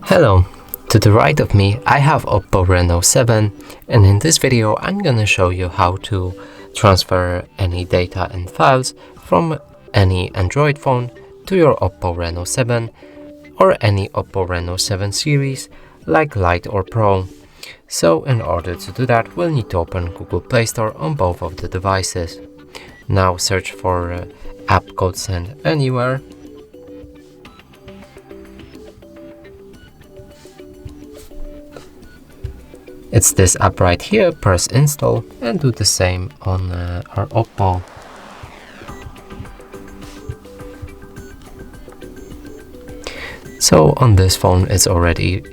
Hello, to the right of me I have OPPO Reno 7, and in this video I'm gonna show you how to transfer any data and files from any Android phone to your OPPO Reno 7 or any OPPO Reno 7 series like Lite or Pro. So in order to do that, we'll need to open Google Play Store on both of the devices. Now search for app called Send Anywhere. It's this app right here, press install and do the same on our OPPO. So on this phone it's already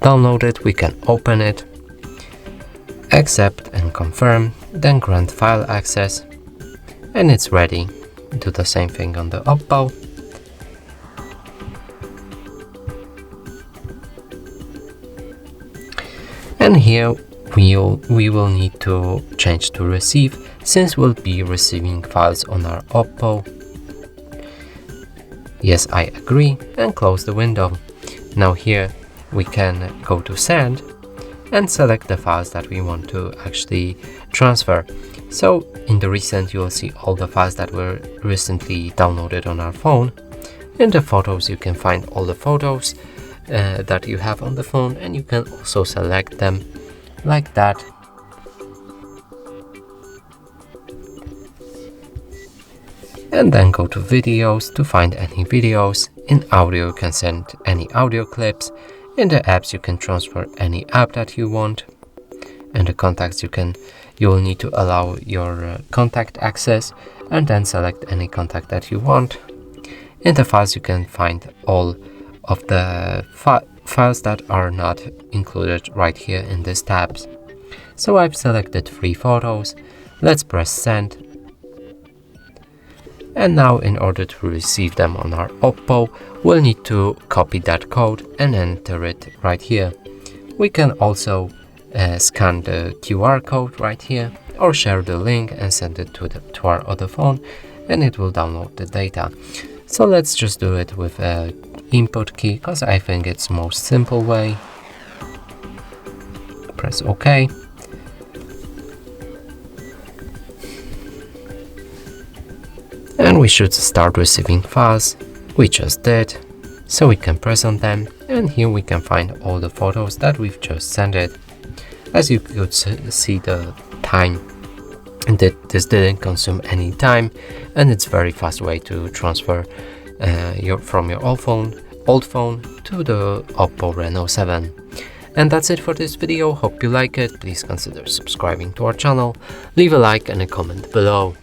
downloaded, we can open it, accept and confirm, then grant file access, and it's ready. Do the same thing on the OPPO. And here we will need to change to receive, since we'll be receiving files on our OPPO. Yes, I agree, and close the window. Now here we can go to send and select the files that we want to actually transfer. So in the recent you will see all the files that were recently downloaded on our phone. In the photos you can find all the photos that you have on the phone, and you can also select them like that. And then go to videos to find any videos. In audio you can send any audio clips. In the apps you can transfer any app that you want. And the contacts you will need to allow your contact access and then select any contact that you want. In the files you can find all of the files that are not included right here in these tabs. So I've selected 3 photos. Let's press send. And now in order to receive them on our OPPO, we'll need to copy that code and enter it right here. We can also scan the QR code right here, or share the link and send it to our other phone, and it will download the data. So let's just do it with an input key, because I think it's most simple way. Press OK. And we should start receiving files. We just did. So we can press on them, and here we can find all the photos that we've just sent it. As you could see the time, and this didn't consume any time, and it's very fast way to transfer from your old phone to the OPPO Reno 7. And that's it for this video. Hope you like it. Please consider subscribing to our channel, leave a like and a comment below.